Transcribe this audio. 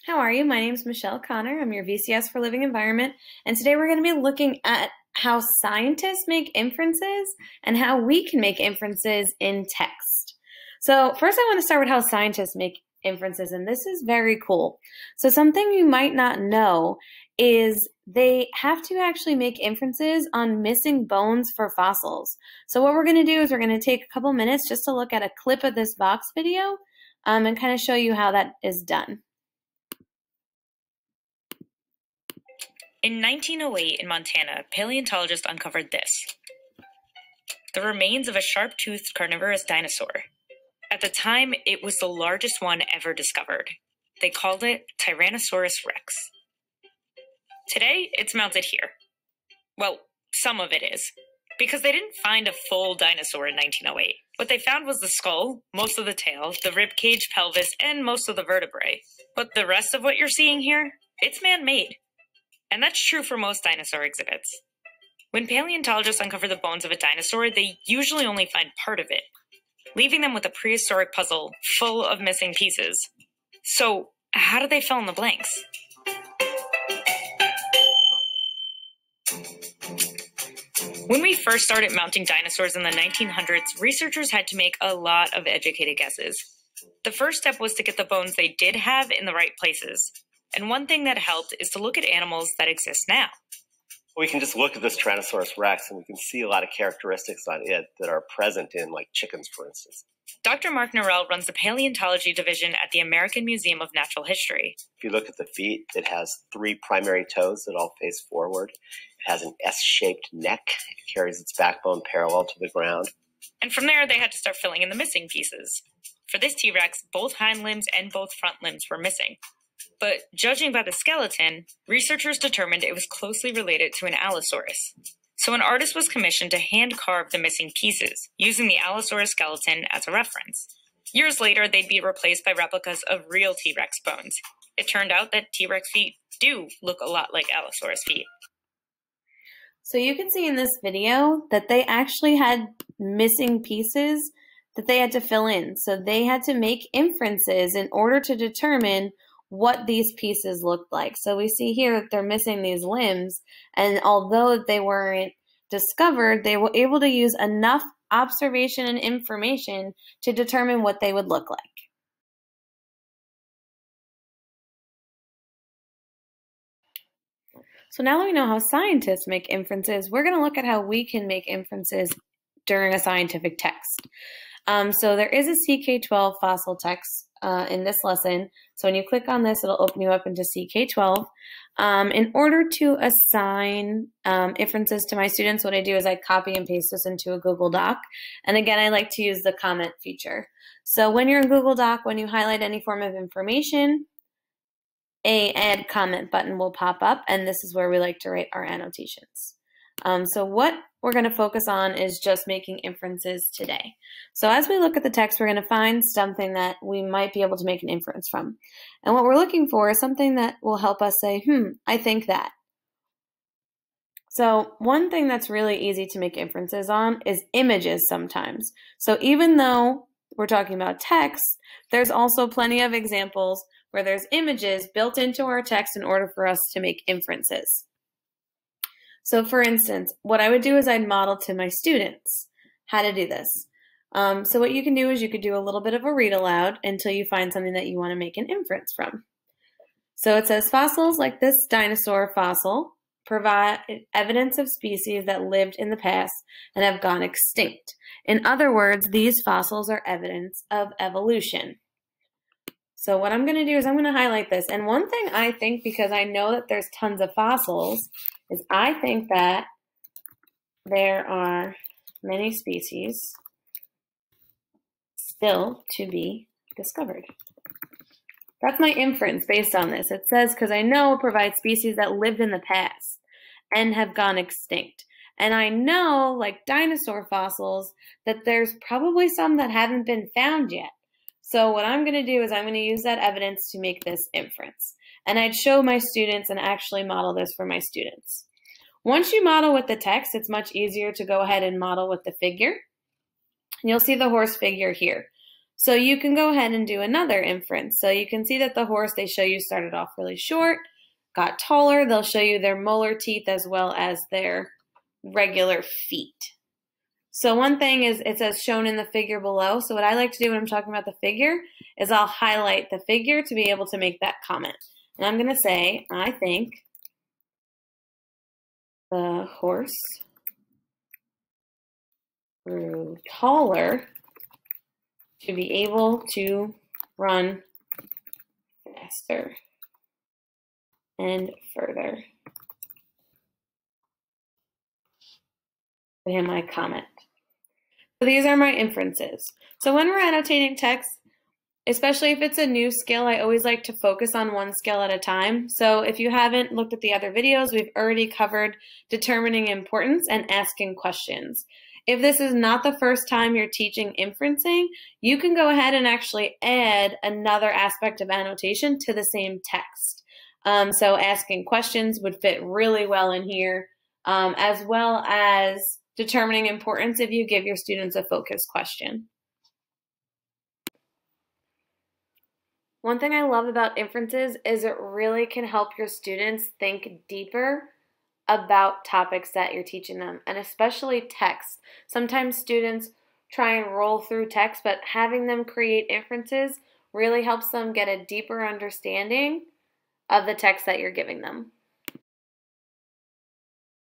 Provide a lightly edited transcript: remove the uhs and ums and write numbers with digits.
How are you? My name is Michelle Connor. I'm your VCS for Living Environment, and today we're going to be looking at how scientists make inferences and how we can make inferences in text. So first I want to start with how scientists make inferences, and this is very cool. So something you might not know is they have to actually make inferences on missing bones for fossils. So what we're going to do is we're going to take a couple minutes just to look at a clip of this Vox video and kind of show you how that is done. In 1908 in Montana, paleontologists uncovered this: the remains of a sharp-toothed carnivorous dinosaur. At the time, it was the largest one ever discovered. They called it Tyrannosaurus rex. Today, it's mounted here. Well, some of it is, because they didn't find a full dinosaur in 1908. What they found was the skull, most of the tail, the rib cage, pelvis, and most of the vertebrae. But the rest of what you're seeing here, it's man-made. And that's true for most dinosaur exhibits. When paleontologists uncover the bones of a dinosaur, they usually only find part of it, leaving them with a prehistoric puzzle full of missing pieces. So, how do they fill in the blanks? When we first started mounting dinosaurs in the 1900s, researchers had to make a lot of educated guesses. The first step was to get the bones they did have in the right places. And one thing that helped is to look at animals that exist now. We can just look at this Tyrannosaurus rex and we can see a lot of characteristics on it that are present in, like, chickens, for instance. Dr. Mark Norell runs the paleontology division at the American Museum of Natural History. If you look at the feet, it has 3 primary toes that all face forward. It has an S-shaped neck. It carries its backbone parallel to the ground. And from there, they had to start filling in the missing pieces. For this T-Rex, both hind limbs and both front limbs were missing. But judging by the skeleton, researchers determined it was closely related to an Allosaurus. So an artist was commissioned to hand-carve the missing pieces, using the Allosaurus skeleton as a reference. Years later, they'd be replaced by replicas of real T-Rex bones. It turned out that T-Rex feet do look a lot like Allosaurus feet. So you can see in this video that they actually had missing pieces that they had to fill in. So they had to make inferences in order to determine what these pieces looked like. So we see here that they're missing these limbs, and although they weren't discovered, they were able to use enough observation and information to determine what they would look like. So now that we know how scientists make inferences, we're going to look at how we can make inferences during a scientific text. So there is a CK12 fossil text in this lesson. So when you click on this, it'll open you up into CK12. In order to assign inferences to my students, what I do is I copy and paste this into a Google Doc. And again, I like to use the comment feature. So when you're in Google Doc, when you highlight any form of information, a add comment button will pop up, and this is where we like to write our annotations. So what we're going to focus on is just making inferences today. So as we look at the text, we're going to find something that we might be able to make an inference from. And what we're looking for is something that will help us say, I think that. So one thing that's really easy to make inferences on is images sometimes. So even though we're talking about text, there's also plenty of examples where there's images built into our text in order for us to make inferences. So for instance, what I would do is I'd model to my students how to do this. So what you can do is you could do a little bit of a read aloud until you find something that you want to make an inference from. So it says fossils like this dinosaur fossil provide evidence of species that lived in the past and have gone extinct. In other words, these fossils are evidence of evolution. So what I'm going to do is I'm going to highlight this. And one thing I think, because I know that there's tons of fossils, is I think that there are many species still to be discovered. That's my inference based on this. It says, because I know it provides species that lived in the past and have gone extinct. And I know, like dinosaur fossils, that there's probably some that haven't been found yet. So what I'm going to do is I'm going to use that evidence to make this inference. And I'd show my students and actually model this for my students. Once you model with the text, it's much easier to go ahead and model with the figure. And you'll see the horse figure here. So you can go ahead and do another inference. So you can see that the horse they show you started off really short, got taller. They'll show you their molar teeth as well as their regular feet. So one thing is it says shown in the figure below. So what I like to do when I'm talking about the figure is I'll highlight the figure to be able to make that comment. And I'm going to say, I think the horse grew taller to be able to run faster and further. Put in my comment. So these are my inferences. So when we're annotating text, especially if it's a new skill, I always like to focus on one skill at a time. So if you haven't looked at the other videos, we've already covered determining importance and asking questions. If this is not the first time you're teaching inferencing, you can go ahead and actually add another aspect of annotation to the same text. So asking questions would fit really well in here, as well as determining importance if you give your students a focus question. One thing I love about inferences is it really can help your students think deeper about topics that you're teaching them, and especially text. Sometimes students try and roll through text, but having them create inferences really helps them get a deeper understanding of the text that you're giving them.